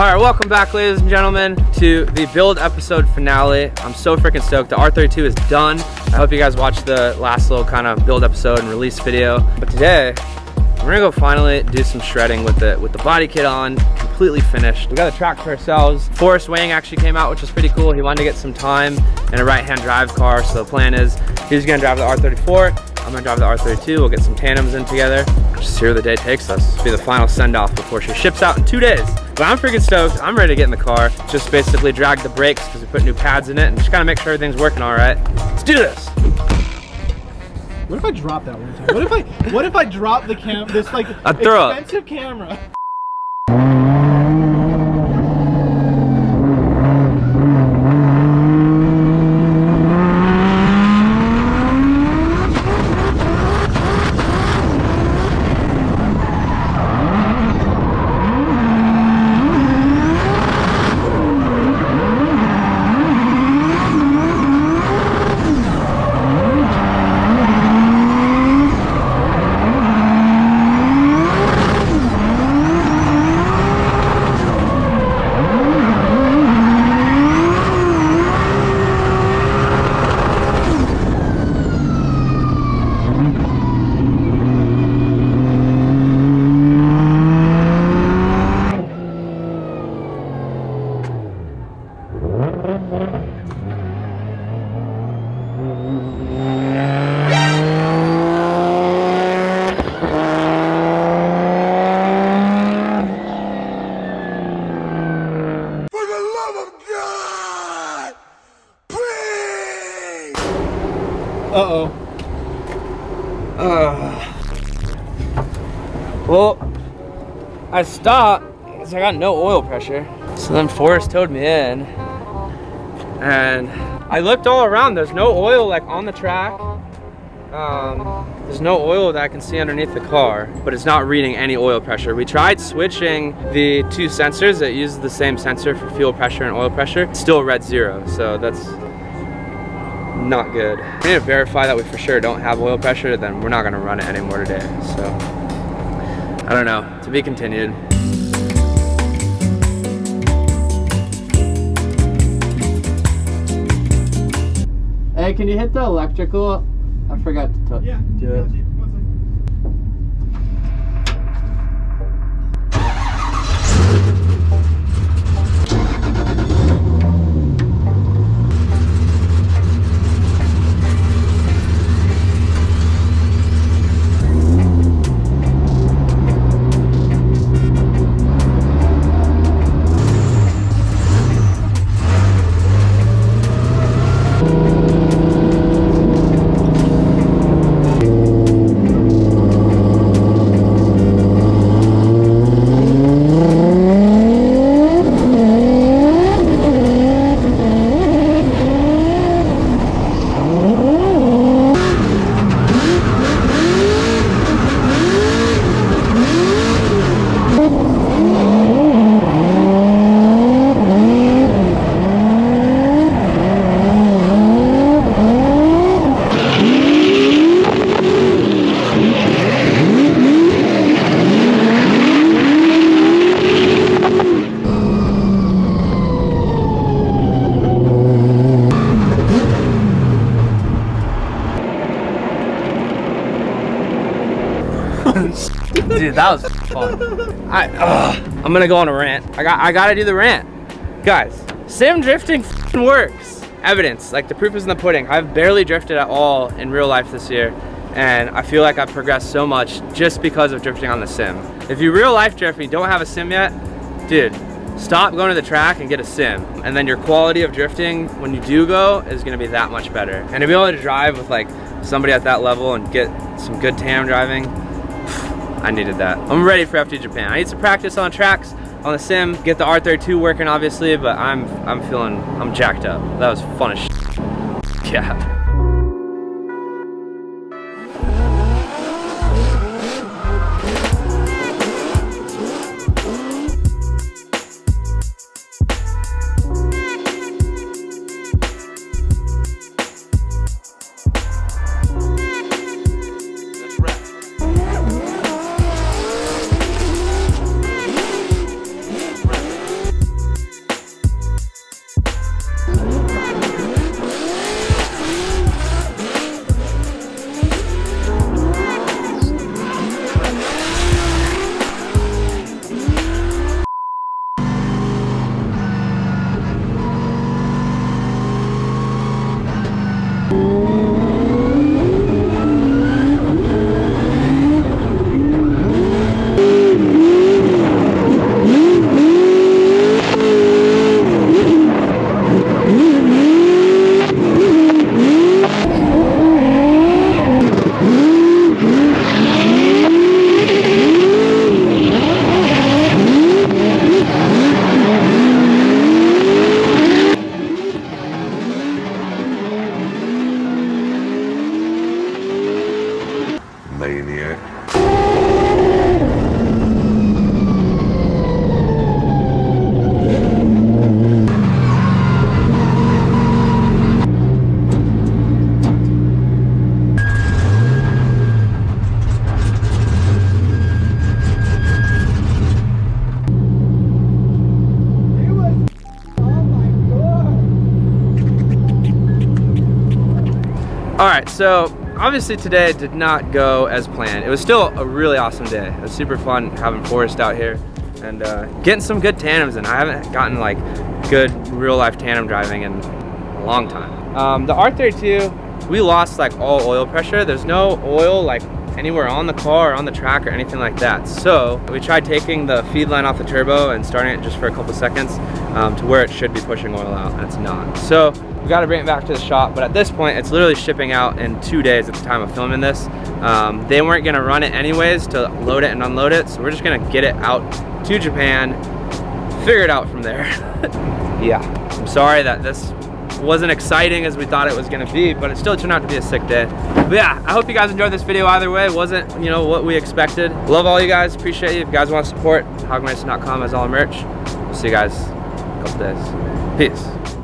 Alright, welcome back ladies and gentlemen to the build episode finale. I'm so freaking stoked. The R32 is done. I hope you guys watched the last little kind of build episode and release video. But today, we're gonna go finally do some shredding with the body kit on, completely finished. We got the track to ourselves. Forrest Wang actually came out, which was pretty cool. He wanted to get some time in a right-hand drive car, so the plan is he's gonna drive the R34. I'm gonna drive the R32, we'll get some tandems in together. Just see where the day takes us. It'll be the final send-off before she ships out in 2 days. But I'm freaking stoked, I'm ready to get in the car. Just basically drag the brakes because we put new pads in it and just gotta make sure everything's working all right. Let's do this. What if I drop that one time? What if I drop the this like expensive camera? Uh-oh. Well, I stopped because I got no oil pressure. So then Forrest towed me in. And I looked all around. There's no oil like on the track. There's no oil that I can see underneath the car, but it's not reading any oil pressure. We tried switching the two sensors that use the same sensor for fuel pressure and oil pressure. It still read 0, so that's not good. We need to verify that we for sure don't have oil pressure, then we're not gonna run it anymore today. So, I don't know, to be continued. Hey, can you hit the electrical? I forgot to do it. Dude, that was fun. I'm gonna go on a rant. I gotta do the rant. Guys, sim drifting works. Evidence, like the proof is in the pudding. I've barely drifted at all in real life this year, and I feel like I've progressed so much just because of drifting on the sim. If you real life drift and you don't have a sim yet, dude, stop going to the track and get a sim. And then your quality of drifting when you do go is gonna be that much better. And to be able to drive with like somebody at that level and get some good tandem driving, I needed that. I'm ready for F2 Japan. I need to practice on tracks, on the sim, get the R32 working obviously, but I'm jacked up. That was fun as shit. Yeah. maniac. All right, so obviously today did not go as planned. It was still a really awesome day. It was super fun having Forrest out here and getting some good tandems in. I haven't gotten like good real life tandem driving in a long time. The R32, we lost like all oil pressure. There's no oil like anywhere on the car or on the track or anything like that. So we tried taking the feed line off the turbo and starting it just for a couple seconds to where it should be pushing oil out, and it's not. So we got to bring it back to the shop, but at this point it's literally shipping out in 2 days at the time of filming this. They weren't going to run it anyways to load it and unload it, so we're just going to get it out to Japan, figure it out from there. Yeah, I'm sorry that this wasn't exciting as we thought it was going to be, but it still turned out to be a sick day. But yeah, I hope you guys enjoyed this video either way. It wasn't, you know, what we expected. Love all you guys, appreciate you. If you guys want to support, haugenracing.com has all our merch. We'll see you guys in a couple days. Peace.